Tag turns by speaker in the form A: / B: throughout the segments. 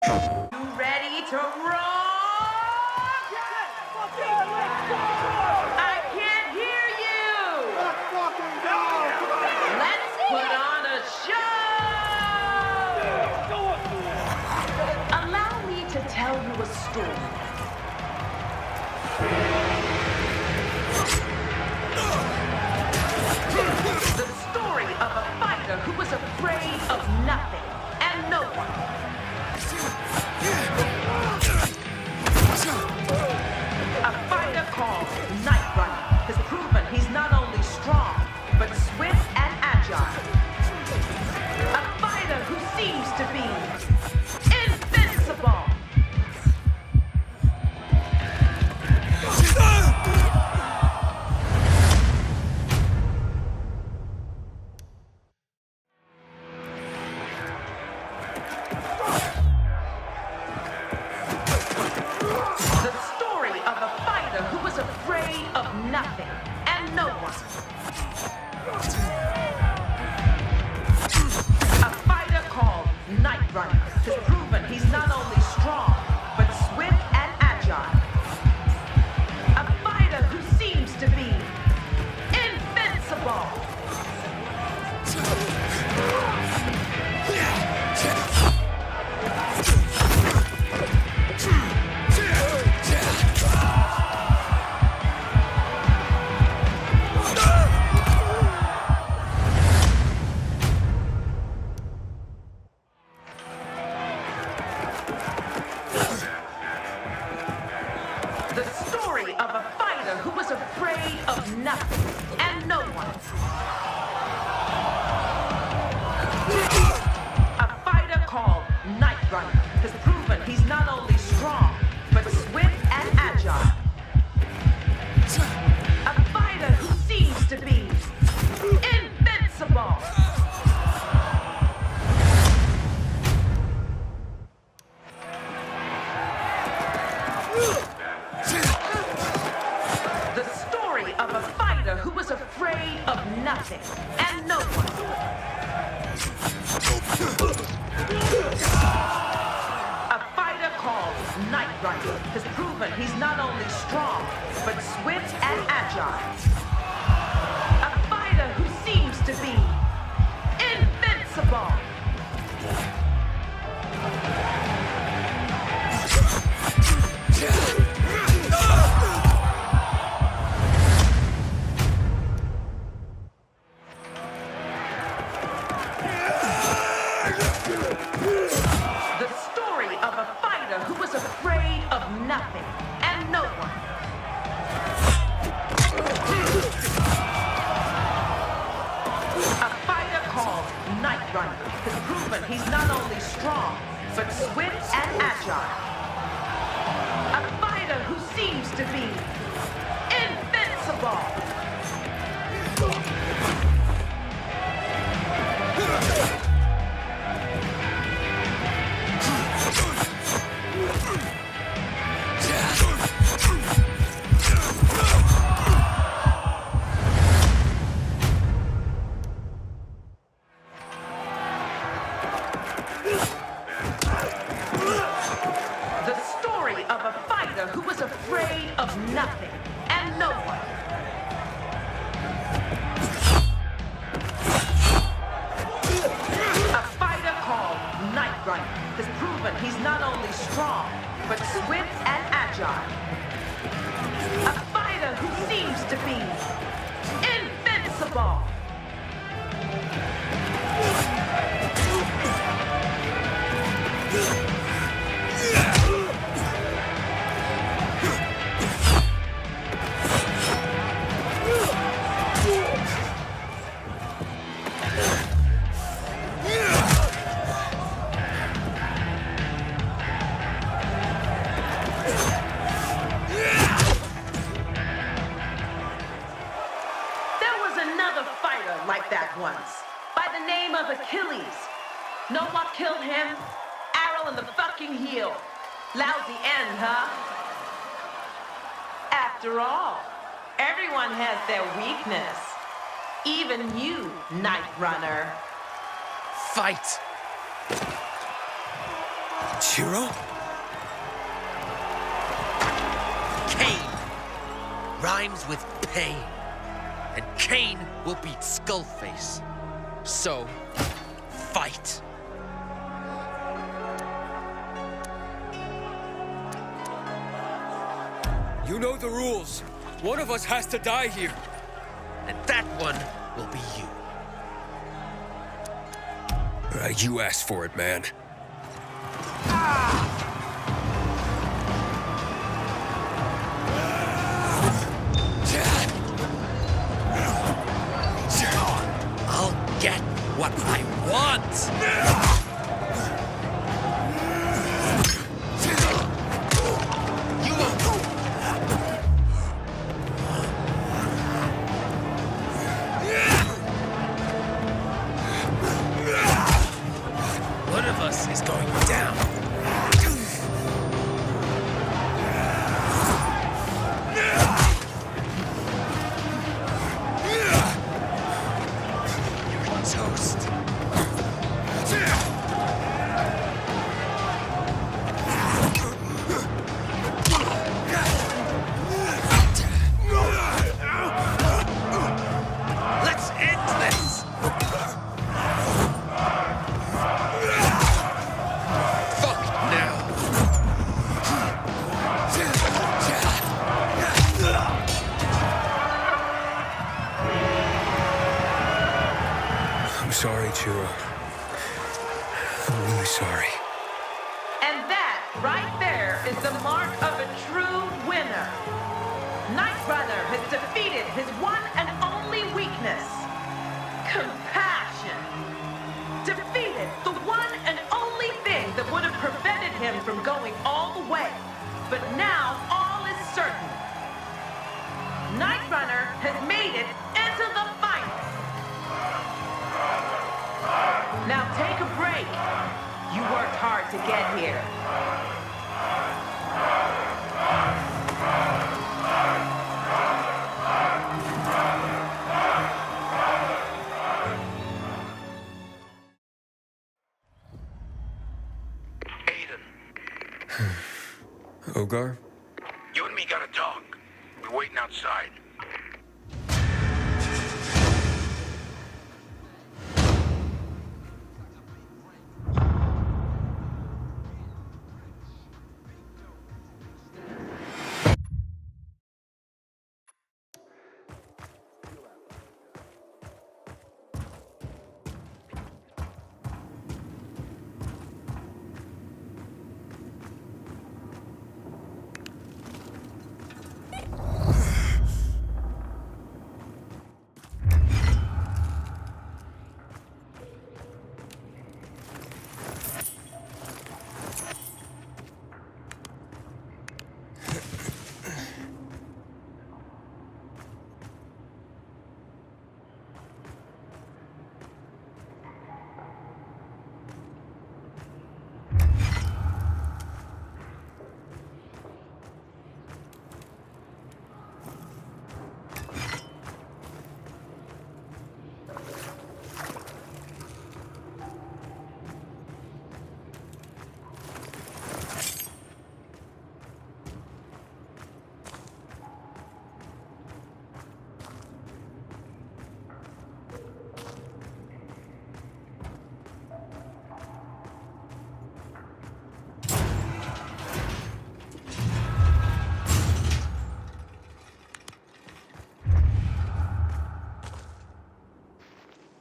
A: Ready to rock? I can't hear you. Let's put on a show. Allow me to tell you a story. The story of a fighter who was afraid of nothing and no one. A fighter called Night Runner has proven he's not only strong, but swift and agile. A fighter who seems to be invincible. The story of a fighter who was afraid of nothing and no one. A fighter called Night Runner has proven he's not only strong, but swift and agile. A fighter who seems to be invincible. The story of a fighter who was afraid of nothing and no one. A fighter called Night Runner has proven he's not only strong, but swift and agile. A fighter who seems to be invincible. The story of a fighter who was afraid of nothing and no one. A fighter called Night Runner has proven he's not only strong, but swift and agile. A fighter who seems to be invincible. The story of a fighter who was afraid of nothing and no one. A fighter called Night Runner has proven he's not only strong, but swift and agile. A fighter who seems to be invincible. The story of a fighter who was afraid of nothing and no one. A fighter called Night Runner has proven he's not only strong, but swift and agile. A fighter who seems to be invincible. Like that once, by the name of Achilles. Know what killed him? Arrow in the fucking heel. Lousy end, huh? After all, everyone has their weakness. Even you, Night Runner.
B: Fight! Shiro?
C: Cain rhymes with pain, and Cain will beat Skullface. So, fight.
B: You know the rules. One of us has to die here.
C: And that one will be you.
B: You asked for it, man.
C: I'll get what I want! You won't. One of us is going down. You're toast. Let's end this! Fuck now!
B: I'm sorry, Chiro. I'm really sorry.
A: And that right there is the mark of a true winner. Night Runner has defeated his one and only weakness, compassion. Defeated the one and only thing that would have prevented him from going all the way. But now all is certain. Night Runner has made it into the final. Now take a break. You worked hard to get here.
D: Aiden,
B: Ogar?
D: you and me gotta talk. We're waiting outside.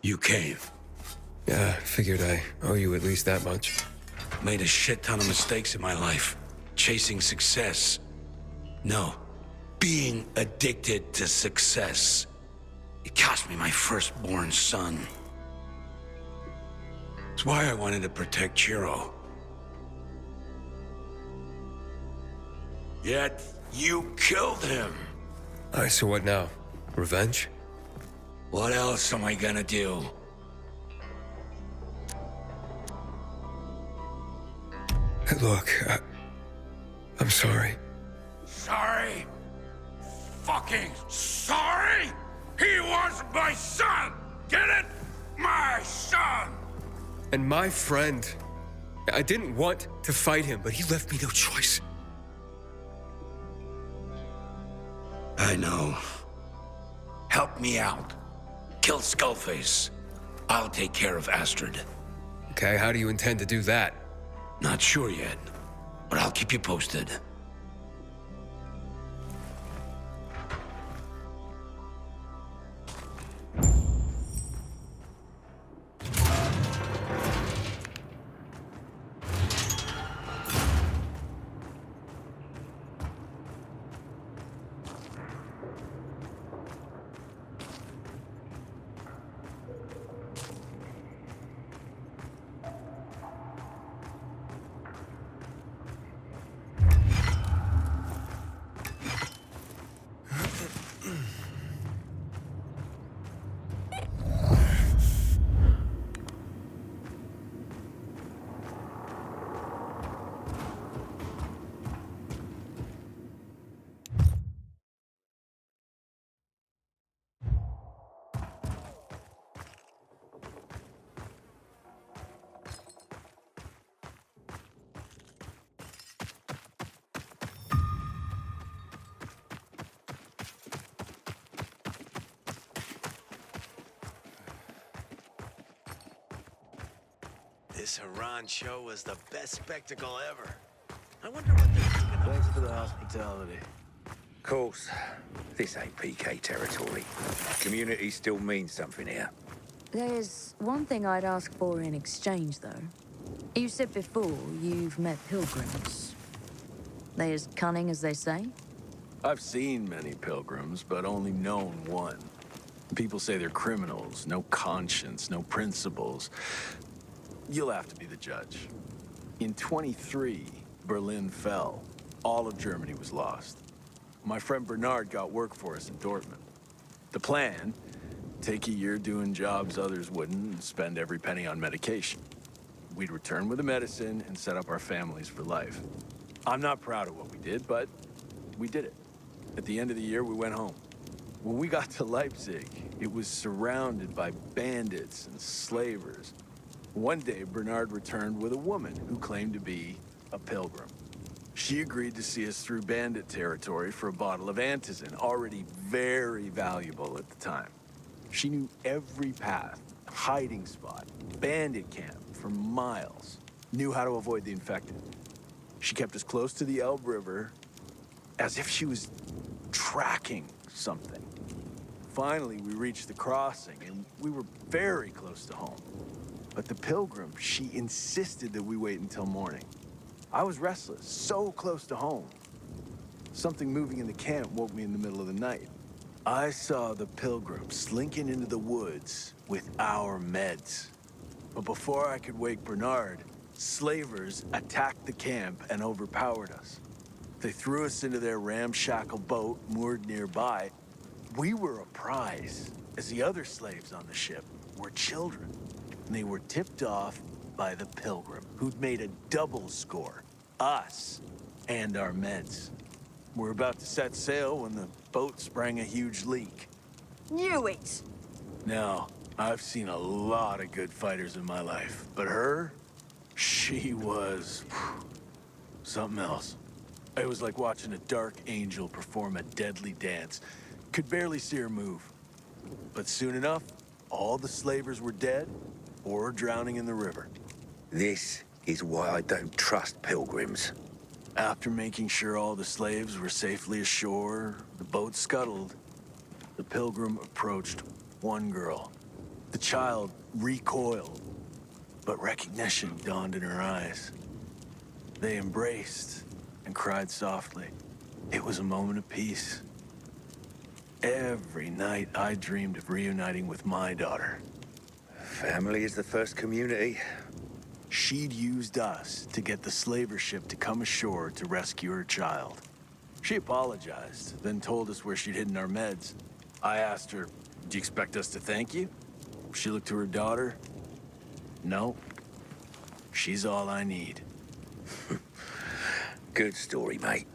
E: You came.
B: Yeah, figured I owe you at least that much.
E: Made a shit ton of mistakes in my life. Chasing success. No. Being addicted to success. It cost me my firstborn son. It's why I wanted to protect Chiro. Yet, you killed him.
B: So what now? Revenge?
E: What else am I gonna do?
B: Look, I'm sorry.
E: Sorry? Fucking sorry? He was my son! Get it? My son!
B: And my friend. I didn't want to fight him, but he left me no choice.
E: I know. Help me out. Kill Skullface. I'll take care of Astrid.
B: Okay, how do you intend to do that?
E: Not sure yet, but I'll keep you posted.
F: This Haran show was the best spectacle ever. I wonder what they're thinking of.
G: Thanks for the hospitality.
H: Of course, this ain't PK territory. Community still means something here.
I: There's one thing I'd ask for in exchange, though. You said before you've met pilgrims. They as cunning as they say?
G: I've seen many pilgrims, but only known one. People say they're criminals, no conscience, no principles. You'll have to be the judge. In 23, Berlin fell. All of Germany was lost. My friend Bernard got work for us in Dortmund. The plan, take a year doing jobs others wouldn't and spend every penny on medication. We'd return with the medicine and set up our families for life. I'm not proud of what we did, but we did it. At the end of the year, we went home. When we got to Leipzig, it was surrounded by bandits and slavers. One day, Bernard returned with a woman who claimed to be a pilgrim. She agreed to see us through bandit territory for a bottle of antizin, already very valuable at the time. She knew every path, hiding spot, bandit camp for miles, knew how to avoid the infected. She kept us close to the Elbe River, as if she was tracking something. Finally, we reached the crossing, and we were very close to home. But the pilgrim, she insisted that we wait until morning. I was restless, so close to home. Something moving in the camp woke me in the middle of the night. I saw the pilgrim slinking into the woods with our meds. But before I could wake Bernard, slavers attacked the camp and overpowered us. They threw us into their ramshackle boat moored nearby. We were a prize, as the other slaves on the ship were children. And they were tipped off by the pilgrim, who'd made a double score, us and our meds. We're about to set sail when the boat sprang a huge leak.
I: Knew it!
G: Now, I've seen a lot of good fighters in my life, but her, she was something else. It was like watching a dark angel perform a deadly dance. Could barely see her move. But soon enough, all the slavers were dead or drowning in the river.
H: This is why I don't trust pilgrims.
G: After making sure all the slaves were safely ashore, the boat scuttled. The pilgrim approached one girl. The child recoiled, but recognition dawned in her eyes. They embraced and cried softly. It was a moment of peace. Every night I dreamed of reuniting with my daughter.
H: Family is the first community.
G: She'd used us to get the slaver ship to come ashore to rescue her child. She apologized, then told us where she'd hidden our meds. I asked her, "Do you expect us to thank you?" She looked to her daughter. "No. She's all I need."
H: Good story, mate.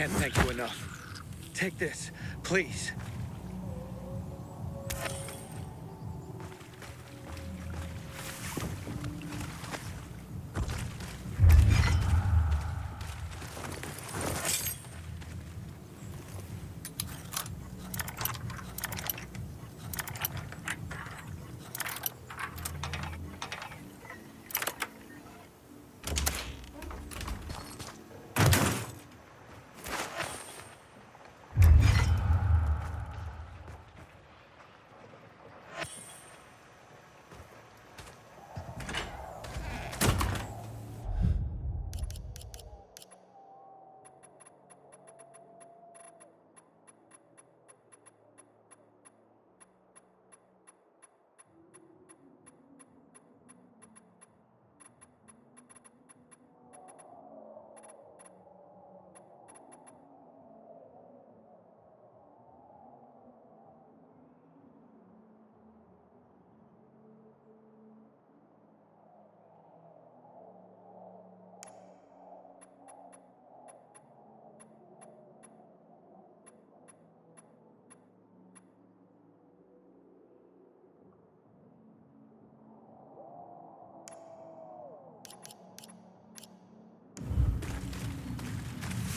F: can't thank you enough. Take this, please.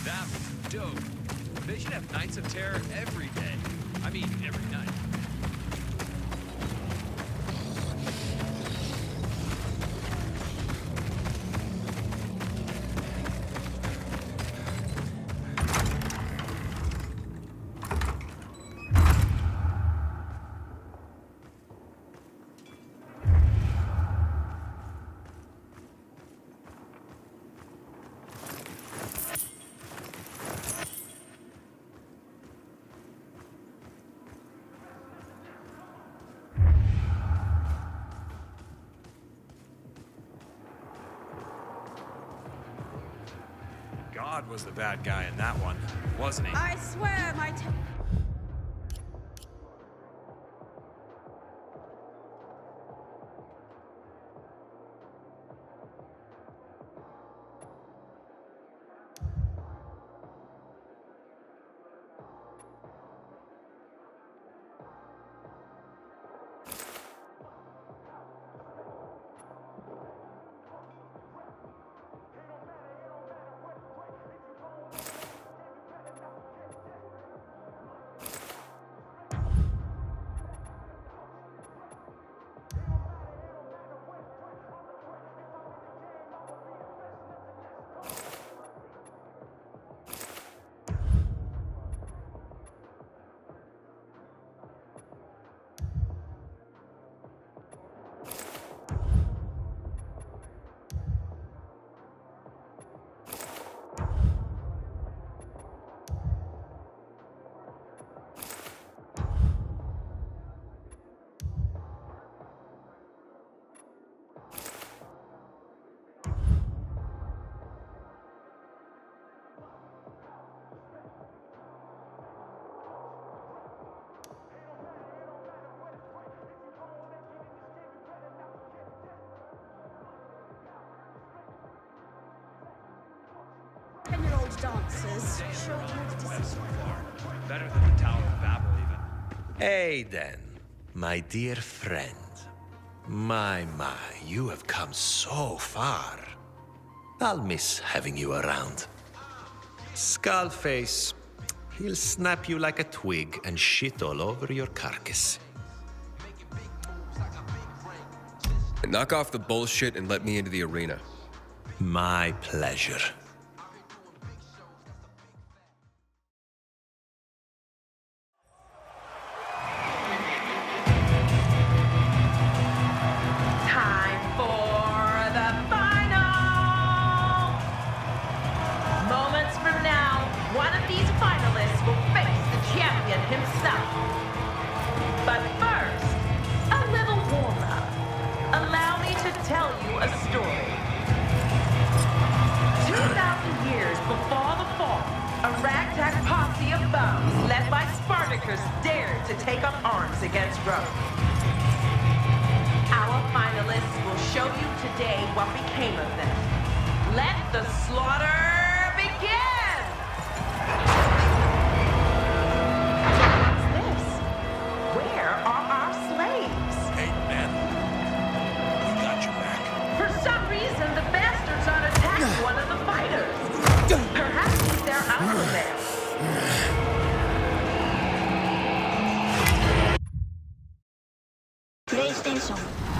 C: That was dope. They should have Nights of Terror every day. I mean, every night. God was the bad guy in that one, wasn't he?
J: I swear my dancers. Sure,
C: Better than the Tower of Babel, even.
K: Hey, then, my dear friend. My, you have come so far. I'll miss having you around. Skullface, he'll snap you like a twig and shit all over your carcass.
L: Knock off the bullshit and let me into the arena.
K: My pleasure.
A: Dared to take up arms against Rome. Our finalists will show you today what became of them. Let the slaughter begin!
M: 上。